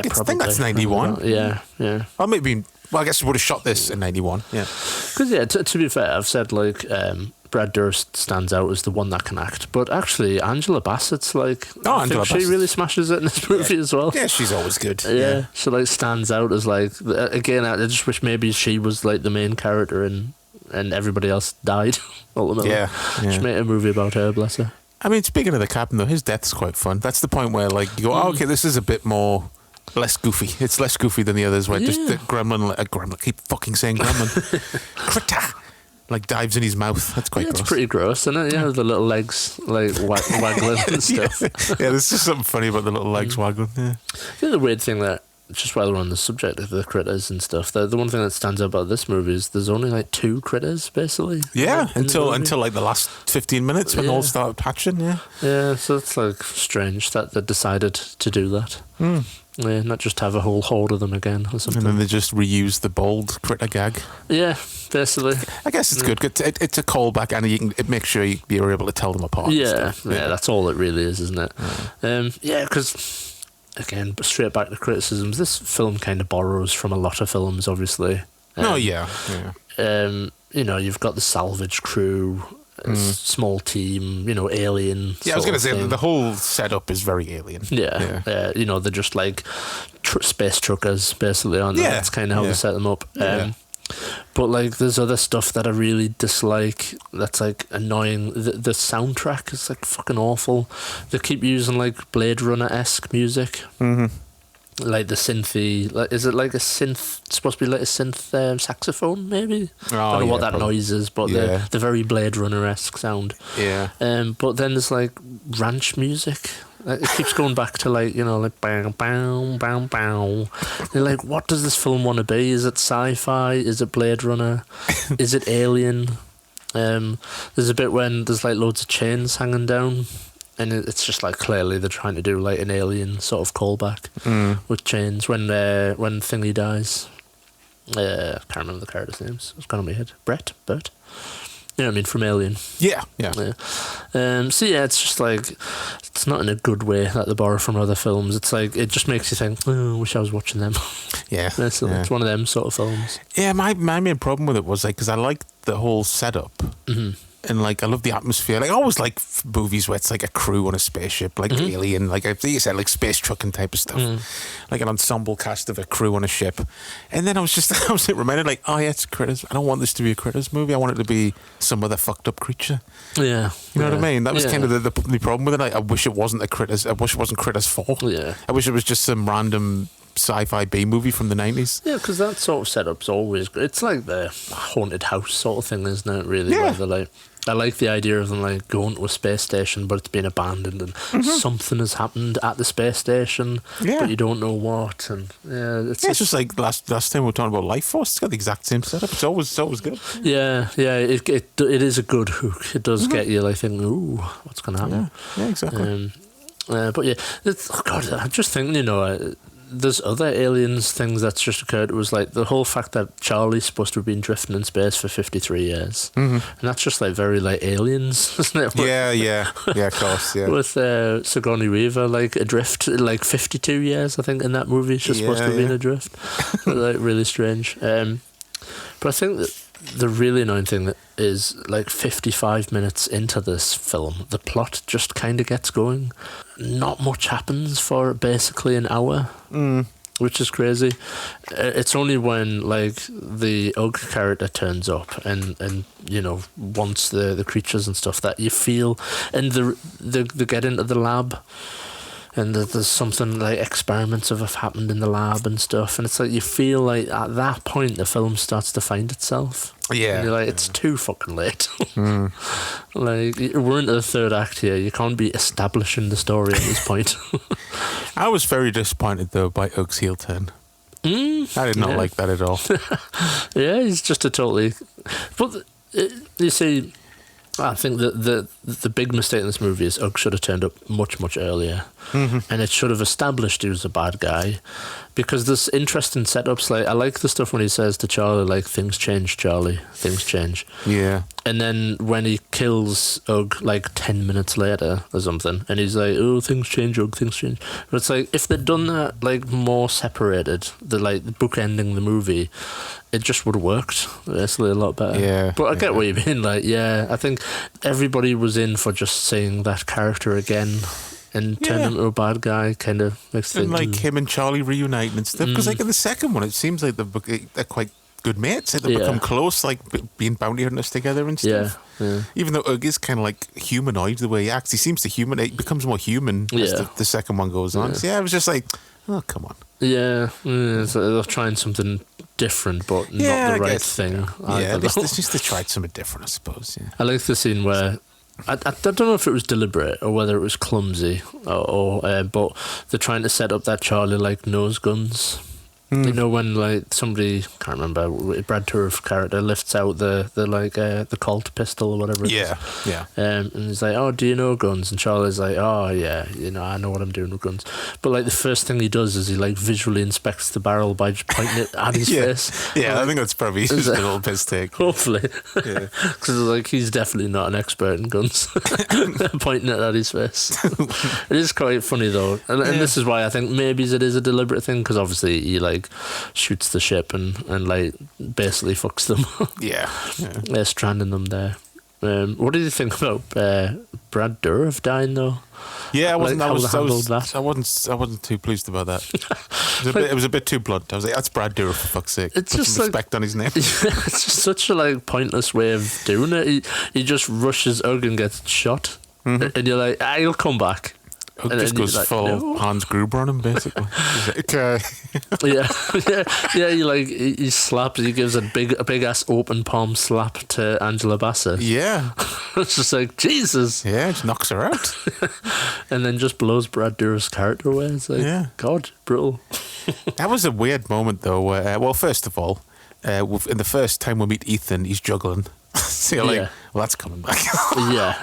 probably. I think that's 91. Yeah. Or maybe. Well, I guess we would have shot this in 91. Yeah. Because to be fair, I've said like Brad Durst stands out as the one that can act, but actually Angela Bassett's like, I think she really smashes it in this movie as well. Yeah, she's always good. Yeah, she like stands out as like, again, I just wish maybe she was like the main character and everybody else died ultimately. Yeah. Just made a movie about her, bless her. I mean, speaking of the captain though, his death's quite fun. That's the point where like you go, oh, okay, this is a bit more. Less goofy. It's less goofy than the others, where just the gremlin, I keep fucking saying gremlin, critter, like dives in his mouth. That's quite gross. It's pretty gross, isn't it? Yeah, the little legs like waggling and stuff. Yeah, there's just something funny about the little legs waggling. Yeah. The other weird thing that, just while we're on the subject of the critters and stuff, the one thing that stands out about this movie is there's only like 2 critters, basically. Yeah, until like the last 15 minutes when they all started hatching. Yeah. Yeah, so it's like strange that they decided to do that. Yeah, not just have a whole horde of them again or something. And then they just reuse the bold critter gag. Yeah, basically. I guess it's good. It's a callback, and it makes sure you're able to tell them apart. Yeah, that's all it really is, isn't it? Yeah, because, again, straight back to criticisms, this film kind of borrows from a lot of films, obviously. Yeah. You know, you've got the salvage crew, small team, you know, alien. Yeah, I was going to say the whole setup is very alien. Yeah. You know, they're just like space truckers, basically, aren't they? That's kind of how they set them up. But like, there's other stuff that I really dislike. That's like annoying. The soundtrack is like fucking awful. They keep using like Blade Runner-esque music. Like the synthy, like, is it like a synth? It's supposed to be like a synth saxophone, maybe. I don't know what that noise is, but the very Blade Runner-esque sound. Yeah. But then there's like ranch music. Like, it keeps going back to like, you know, like bang bang bang bang. You're like, what does this film want to be? Is it sci-fi? Is it Blade Runner? Is it Alien? There's a bit when there's like loads of chains hanging down. And it's just like clearly they're trying to do like an Alien sort of callback with chains when Thingy dies. I can't remember the character's names. It's gone on my head. Bert. You know what I mean, from Alien. Yeah. So yeah, it's just like, it's not in a good way that they borrow from other films. It's like, it just makes you think, oh, I wish I was watching them. Yeah. It's one of them sort of films. Yeah, my main problem with it was like, because I liked the whole setup. And like, I love the atmosphere. Like, I always like movies where it's like a crew on a spaceship, like Alien, like I think you said, like space trucking type of stuff, like an ensemble cast of a crew on a ship. And then I was reminded, like, oh yeah, it's critters. I don't want this to be a critters movie. I want it to be some other fucked up creature. Yeah, you know what I mean. That was kind of the problem with it. I wish it wasn't a critters. I wish it wasn't Critters 4. Yeah, I wish it was just some random sci-fi B movie from the 90s. Yeah, because that sort of setup's always good. It's like the haunted house sort of thing, isn't it? Really, where they're like, I like the idea of them like going to a space station, but it's been abandoned and something has happened at the space station, but you don't know what. And it's just like last time we were talking about Life Force. It's got the exact same setup. It's always good. Yeah. It is a good hook. It does get you like thinking, ooh, what's going to happen? Yeah, exactly. But yeah, I'm just thinking, you know, there's other aliens things that's just occurred. It was like the whole fact that Charlie's supposed to have been drifting in space for 53 years. And that's just like very like aliens, isn't it? Yeah, of course, yeah. With Sigourney Weaver like adrift like 52 years, I think, in that movie. She's supposed to have been adrift. Like really strange. But I think that the really annoying thing that is like 55 minutes into this film, the plot just kind of gets going. Not much happens for basically an hour, which is crazy. It's only when like the Ugg character turns up and you know, wants the creatures and stuff that you feel, and they get into the lab. And there's something like experiments have happened in the lab and stuff, and it's like you feel like at that point the film starts to find itself. Yeah, and you're like, it's too fucking late. Like, we're into the third act here. You can't be establishing the story at this point. I was very disappointed though by Ugg's heel turn. I did not like that at all. Yeah, he's just a totally. But you see, I think that the big mistake in this movie is Ugg should have turned up much earlier, and it should have established he was a bad guy, because there's interesting setups. Like, I like the stuff when he says to Charlie, like, "Things change, Charlie. Things change." Yeah. And then when he kills Ugg like 10 minutes later or something, and he's like, "Oh, things change, Ugg, things change." But it's like, if they'd done that like more separated, the like bookending the movie, it just would have worked basically a lot better. Yeah. But I get what you mean. Like, yeah, I think everybody was in for just seeing that character again and turn him into a bad guy. Kind of makes And things. like him and Charlie reuniting and stuff. Because like in the second one, it seems like they're quite good mates. Like, they become close, like being bounty hunters together and stuff. Yeah. Even though Ugg is kind of like humanoid the way he acts, he seems to he becomes more human as the second one goes on. So I was just like, oh, come on. Yeah, so they're trying something different, but not the right thing. Yeah, at least they tried something different, I suppose. Yeah. I like the scene where I don't know if it was deliberate or whether it was clumsy, but they're trying to set up that Charlie like nose guns. You know, when like somebody, can't remember, Brad Dourif character lifts out the Colt pistol or whatever it is. Yeah. And he's like, "Oh, do you know guns?" And Charlie's like, "Oh yeah, you know, I know what I'm doing with guns." But like the first thing he does is he like visually inspects the barrel by just pointing it at his face. Yeah, like, I think that's probably just a little piss take. Hopefully, because like he's definitely not an expert in guns. Pointing it at his face. It is quite funny though, and this is why I think maybe it is a deliberate thing, because obviously he like shoots the ship and like basically fucks them. They're stranding them there. What did you think about Brad Dourif dying though? Yeah, I wasn't. Like, I wasn't too pleased about that. It was a bit too blunt. I was like, "That's Brad Dourif, for fuck's sake." It's Put just some like, respect on his name. It's just such a like pointless way of doing it. He just rushes Ugg and gets shot, and you're like, he'll come back. Ugg just goes like, full no. Hans Gruber on him, basically. He's like, okay. He slaps. He gives a big ass open palm slap to Angela Bassett. Yeah. It's just like, Jesus. Yeah, just knocks her out. And then just blows Brad Dourif's character away. It's like, God, brutal. That was a weird moment, though. Where, well, first of all, in the first time we meet Ethan, he's juggling. So you're like, well, that's coming back.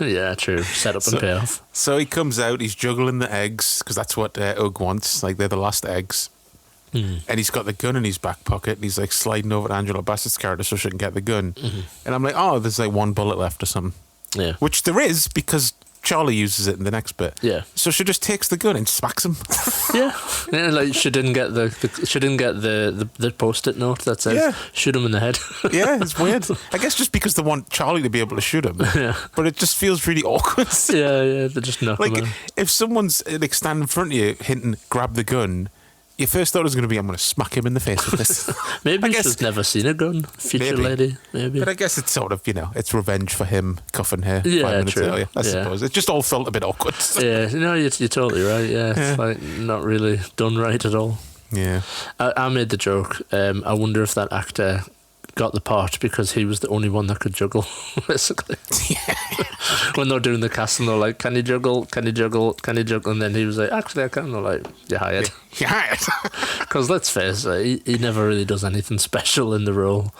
yeah, true. Set up and pay off. So he comes out, he's juggling the eggs, because that's what Ugg wants. Like, they're the last eggs. And he's got the gun in his back pocket, and he's like sliding over to Angela Bassett's character so she can get the gun. And I'm like, oh, there's like one bullet left or something. Yeah. Which there is, because Charlie uses it in the next bit. Yeah. So she just takes the gun and smacks him. Yeah, like she didn't get the post-it note that says shoot him in the head. Yeah, it's weird. I guess just because they want Charlie to be able to shoot him. Yeah. But it just feels really awkward. Yeah, they just knock him Like, out. if someone's like standing in front of you, hinting, grab the gun, your first thought is going to be, I'm going to smack him in the face with this. Maybe I guess- she's never seen a gun. Future lady, maybe. But I guess it's sort of, it's revenge for him cuffing her 5 minutes true. earlier, I suppose. It just all felt a bit awkward. Yeah, no, you're totally right. Yeah, it's like not really done right at all. Yeah. I made the joke. I wonder if that actor got the part because he was the only one that could juggle, basically. When they're doing the casting, they're like, "Can you juggle? Can you juggle? Can you juggle?" And then he was like, "Actually, I can." And they're like, "You're hired." Yeah. Because let's face it, he never really does anything special in the role. No,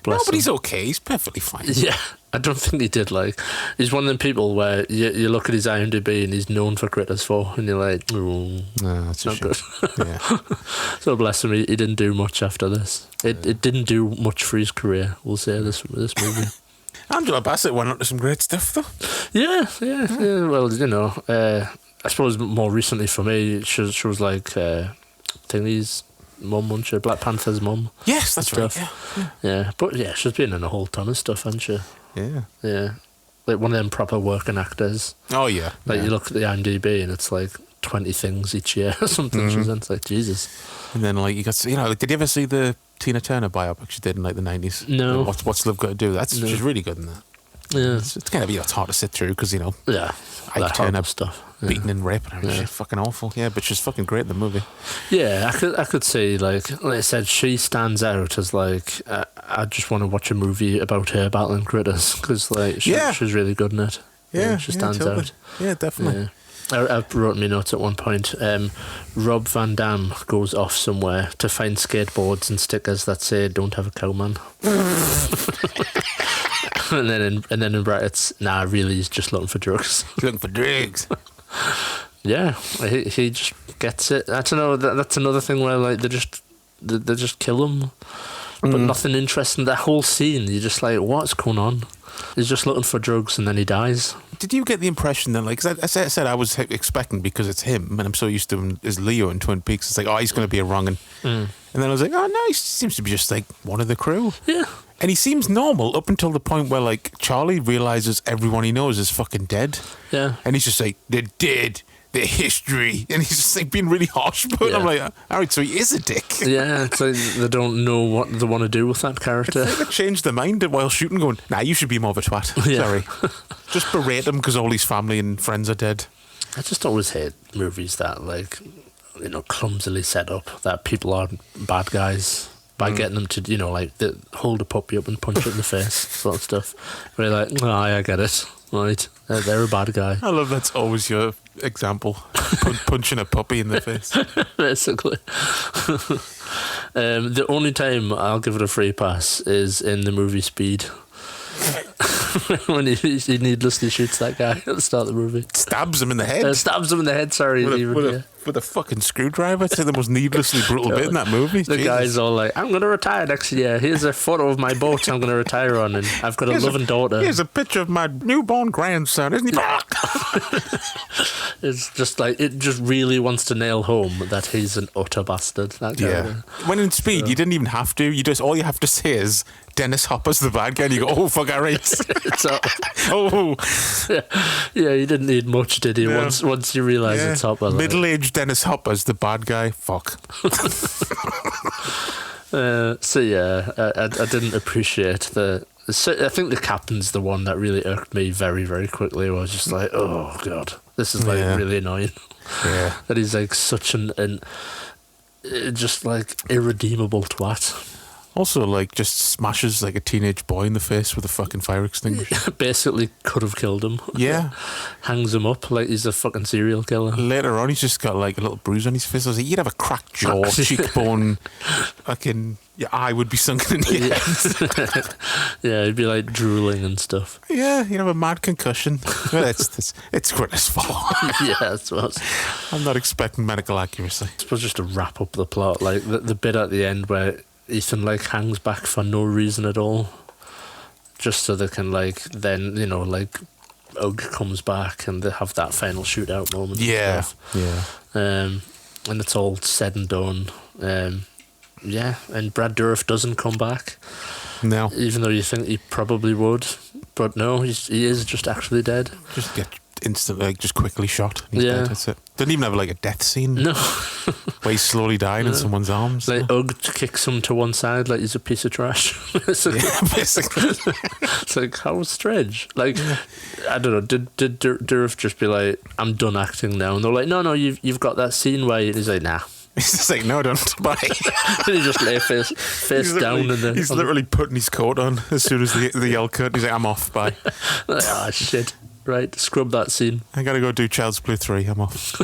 Bless but him. he's okay. He's perfectly fine. Yeah, I don't think he did. Like, he's one of them people where you look at his IMDb and he's known for Critters 4, and you're like, oh, No, that's a not shame. good. Yeah. So bless him, he didn't do much after this. It didn't do much for his career, we'll say, this movie. Angela Bassett went on to some great stuff, though. Yeah. Well, you know, I suppose more recently for me, she was like Thingy's mum, wasn't she? Black Panther's mum. Yes, that's right. Stuff. Yeah, but yeah, she's been in a whole ton of stuff, hasn't she? Yeah. Yeah, like one of them proper working actors. Oh, yeah. Like yeah. you look at the IMDb and it's like 20 things each year or something. She's in. It's like Jesus. And then, like, you got, you know, like, did you ever see the Tina Turner biopic she did in, like, the 90s? No. What's Love Got to Do? That's No. She's really good in that. Yeah, It's kind of, you know, it's hard to sit through because, you know, yeah. Ike That Turner horrible stuff. Yeah. beaten and raping her. Yeah. She's fucking awful. Yeah, but she's fucking great in the movie. Yeah, I could say like I said, she stands out as like I just want to watch a movie about her battling critters because like she's really good in it. She stands totally. out. Yeah, definitely. Yeah. I wrote me notes at one point. Rob Van Dam goes off somewhere to find skateboards and stickers that say "Don't have a cowman," and then in brackets, nah, really, he's just looking for drugs. Looking for drugs. Yeah, he just gets it. I don't know. That's another thing where like they just kill him, but nothing interesting. That whole scene, you're just like, what's going on? He's just looking for drugs and then he dies. Did you get the impression that, like, 'cause I said I was expecting because it's him and I'm so used to him as Leo in Twin Peaks. It's like, oh, he's going to be a wrong'un. And then I was like, oh no, he seems to be just like one of the crew. Yeah. And he seems normal up until the point where, like, Charlie realizes everyone he knows is fucking dead. Yeah. And he's just like, they're dead. Their history. And he's just like being really harsh. But Yeah. I'm like, all right, so he is a dick. Yeah, it's like they don't know what they want to do with that character. They changed their mind while shooting, going, nah, you should be more of a twat. Yeah. Sorry. Just berate him because all his family and friends are dead. I just always hate movies that, like, you know, clumsily set up that people are bad guys by getting them to, you know, like, hold a puppy up and punch it in the face, sort of stuff. Where you're like, oh, I get it. Right. They're a bad guy. I love that's always your example. Punching a puppy in the face. Basically. The only time I'll give it a free pass is in the movie Speed. When he needlessly shoots that guy at the start of the movie. Stabs him in the head. Stabs him in the head, sorry. With a fucking screwdriver. It's the most needlessly brutal bit in that movie. The Jesus. guy's all like, I'm going to retire next year. Here's a photo of my boat I'm going to retire on, and I've got a loving daughter. Here's a picture of my newborn grandson, isn't he? It's just like, it just really wants to nail home that he's an utter bastard. That guy. Yeah. When in Speed, you didn't even have to. All you have to say is Dennis Hopper's the bad guy, and you go, oh fuck, all right. So, Oh, yeah, you didn't need much, did you? Yeah. Once you realise yeah. it's Hopper. Like, Middle-aged Dennis Hopper's the bad guy. Fuck. So yeah, I didn't appreciate the. So I think the captain's the one that really irked me very, very quickly. I was just like, oh god, this is like Yeah. really annoying. Yeah. That he's like such an just like irredeemable twat. Also, like, just smashes like a teenage boy in the face with a fucking fire extinguisher. Basically, could have killed him. Yeah. Hangs him up like he's a fucking serial killer. Later on, he's just got like a little bruise on his face. I was like, you'd have a cracked jaw, cheekbone, fucking your eye would be sunken in your head. Yeah, he'd be like drooling and stuff. Yeah, you'd have a mad concussion. Well, it's Critters' fault. Yeah, that's what. I'm not expecting medical accuracy. I suppose just to wrap up the plot, like the bit at the end where Ethan like hangs back for no reason at all, just so they can like then, you know, like Ugg comes back and they have that final shootout moment. Yeah, and stuff. yeah. And it's all said and done. Yeah, and Brad Dourif doesn't come back, No, even though you think he probably would, but no, he is just actually dead. just get instantly, like, just quickly shot. He's Yeah. dead, that's it. Didn't even have like a death scene No, where he's slowly dying in someone's arms. like Ugg kicks him to one side like he's a piece of trash. Basically. Yeah, basically. It's like, how strange. Like, I don't know, did Dourif just be like, I'm done acting now? And they're like, no, you've got that scene where he's like, nah. He's just like, no, don't. Bye. And he just lay face down in the... He's literally putting his coat on as soon as the yell cut. He's like, I'm off. Bye. Like, ah, shit. Right, scrub that scene. I gotta go do Child's Play 3. I'm off.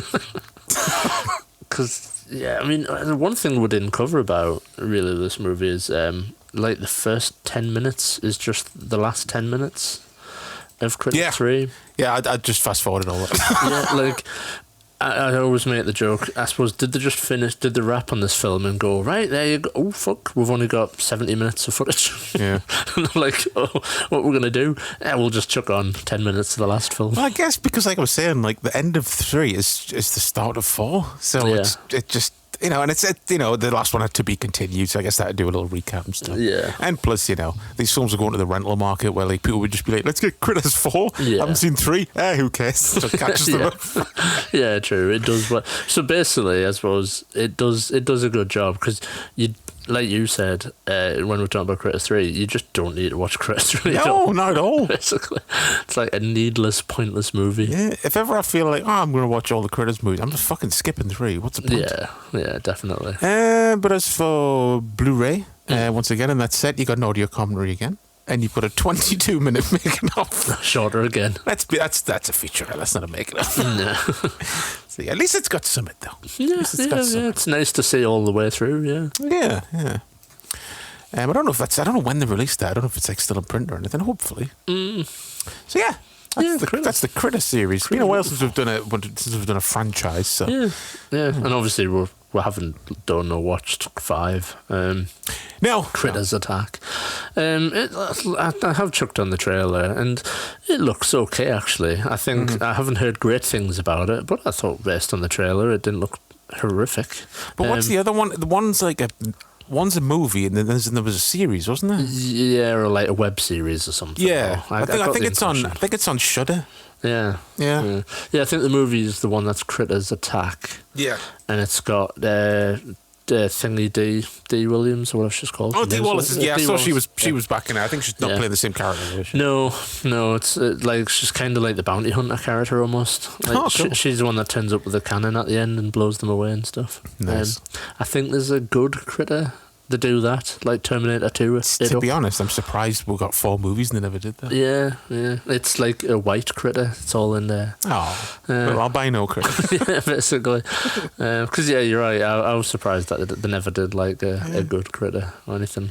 Because, Yeah, I mean, one thing we didn't cover about really this movie is like the first 10 minutes is just the last 10 minutes of Critters 3. Yeah, I just fast forwarded all that. Yeah, like I always make the joke, I suppose, did they wrap on this film and go, right, there you go, oh fuck, we've only got 70 minutes of footage. Yeah. And they're like, oh, what we're going to do? Yeah, we'll just chuck on 10 minutes to the last film. Well, I guess because, like I was saying, like the end of 3 is the start of 4. So Yeah. it just, and it's, the last one had to be continued. So I guess that would do a little recap and stuff. Yeah. And plus, these films are going to the rental market where like people would just be like, let's get Critters 4. Yeah. Haven't seen 3. Who cares? So it catches them up. Yeah, true. It does. So basically, I suppose it does a good job because like you said, when we were talking about Critters 3, you just don't need to watch Critters 3. No, not at all. Basically, it's like a needless, pointless movie. Yeah, if ever I feel like, I'm going to watch all the Critters movies, I'm just fucking skipping 3. What's the point? Yeah, definitely. But as for Blu-ray, once again, in that set, you got an audio commentary again. And you've got a 22-minute making of. Shorter again. That's a feature. That's not a making of. No. So at least it's got something though. Yeah, it's nice to see all the way through. Yeah. Yeah. I don't know when they released that. I don't know if it's like still in print or anything. Hopefully. So yeah. That's the Critter series. It's been a while since we've done a franchise. So yeah. And obviously we haven't done or watched 5. No, Critters Attack. I have chucked on the trailer and it looks okay actually. I think I haven't heard great things about it, but I thought based on the trailer it didn't look horrific. But what's the other one? The one's like one's a movie and then there was a series, wasn't there? Yeah, or like a web series or something. Yeah, I think it's on Shudder. Yeah. I think the movie is the one that's Critters Attack. Yeah, and it's got thingy D Williams or whatever she's called. Oh, Dee Wallace. Yeah, I saw she was Yeah. back in it. I think she's not playing the same character. Is she? No, it's like she's kind of like the bounty hunter character almost. Like cool. she's the one that turns up with a cannon at the end and blows them away and stuff. Nice. I think there's a good Critter to do that, like Terminator 2. To be honest, I'm surprised we got 4 movies and they never did that. Yeah. It's like a white Critter. It's all in there. Oh, well, albino Critter. Yeah, basically. Because you're right. I was surprised that they never did like a good Critter or anything.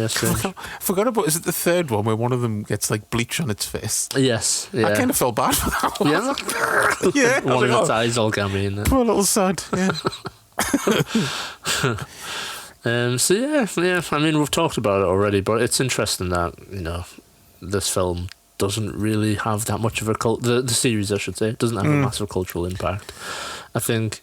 Strange. I forgot about. Is it the third one where one of them gets like bleach on its face? Yes. Yeah. I kind of felt bad for that one. Yeah. Yeah, One of its eyes all gammy in there. poor little sad. Yeah. So yeah. I mean, we've talked about it already, but it's interesting that this film doesn't really have that much of a the series, I should say, doesn't have a massive cultural impact. I think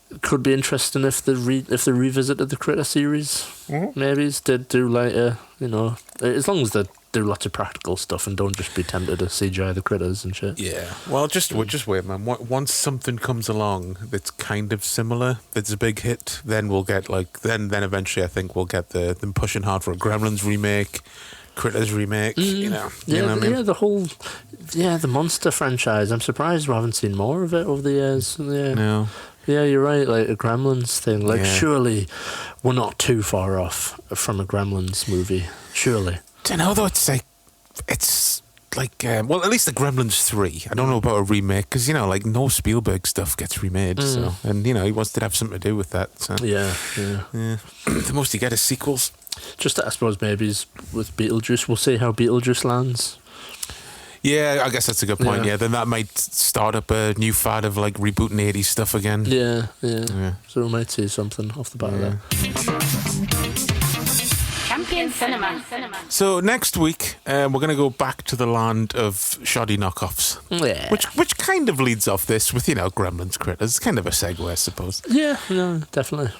it could be interesting if they revisited the Critter series. Maybe did do like as long as they do lots of practical stuff and don't just be tempted to CGI the critters and shit. Yeah. Well, just wait, man. Once something comes along that's kind of similar, that's a big hit, then we'll get then eventually I think we'll get them pushing hard for a Gremlins remake, Critters remake. Yeah, what I mean? the Monster franchise. I'm surprised we haven't seen more of it over the years. Yeah. No. Yeah, you're right. Like a Gremlins thing. Like, Yeah. surely we're not too far off from a Gremlins movie. Surely. I don't know though. It's like well, at least the Gremlins 3. I don't know about a remake because no Spielberg stuff gets remade. So and he wants to have something to do with that. So. Yeah. The most you get is sequels. Just I suppose maybe with Beetlejuice, we'll see how Beetlejuice lands. Yeah, I guess that's a good point. Yeah. Yeah, then that might start up a new fad of like rebooting 80s stuff again. Yeah. So we might see something off the back of that. Champion Cinema. So next week, we're going to go back to the land of shoddy knockoffs. Yeah. Which kind of leads off this with, Gremlins, Critters. Kind of a segue, I suppose. Yeah, no, definitely.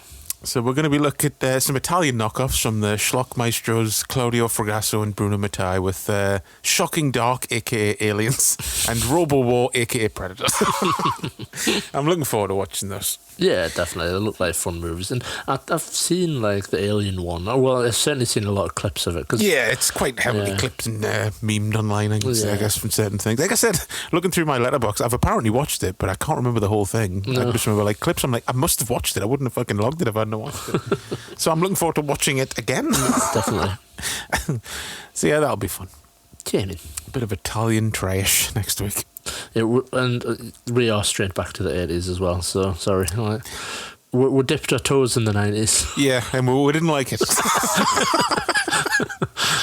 So we're going to be looking at some Italian knockoffs from the schlock maestros Claudio Fragasso and Bruno Mattei with Shocking Dark, a.k.a. Aliens, and Robo War, a.k.a. Predator. I'm looking forward to watching those. Yeah, definitely. They look like fun movies. And I've seen, like, the Alien one. Well, I've certainly seen a lot of clips of it. Yeah, it's quite heavily clipped and memed online, I guess, from certain things. Like I said, looking through my letterbox, I've apparently watched it, but I can't remember the whole thing. No. I just remember, like, clips. I'm like, I must have watched it. I wouldn't have fucking logged it if I hadn't watched it. So I'm looking forward to watching it again. Definitely. So, yeah, that'll be fun. Jamie. A bit of Italian trash next week. And we are straight back to the 80s as well, so sorry. Right. we dipped our toes in the 90s. Yeah, and we didn't like it.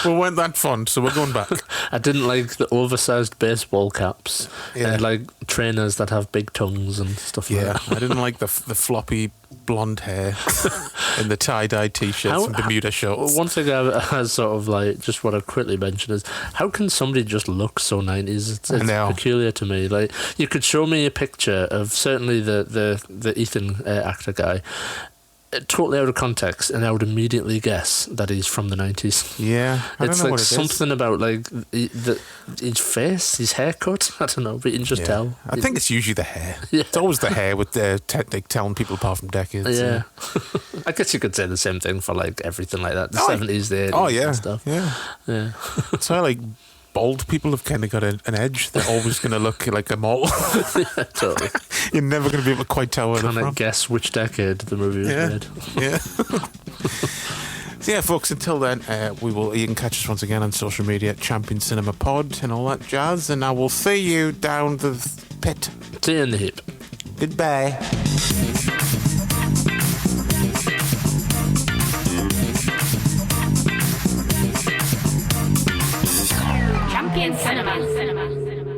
We weren't that fun, so we're going back. I didn't like the oversized baseball caps Yeah. and like trainers that have big tongues and stuff like Yeah, that. I didn't like the floppy blonde hair and the tie-dye t-shirts and Bermuda shorts. One thing I sort of like, just want to quickly mention is, how can somebody just look so 90s? It's know. peculiar to me. Like, you could show me a picture of certainly the Ethan actor guy, totally out of context, and I would immediately guess that he's from the 90s. Yeah, I It's don't know like what it is. something about like his face, his haircut. I don't know, but you can just Yeah. tell. I think it's usually the hair. Yeah. It's always the hair with the like telling people apart from decades. Yeah, I guess you could say the same thing for like everything like that. The Oh, 70s, the 80s, Oh yeah, and stuff. yeah. Yeah. So like bald people have kind of got an edge. They're always going to look like a mole. Totally. You're never going to be able to quite tell where they're Trying to from. guess which decade the movie was Yeah. made. Yeah. So yeah, folks, until then, you can catch us once again on social media at Champion Cinema Pod and all that jazz, and I will see you down the pit. See you in the hip. Goodbye. Champion Cinema.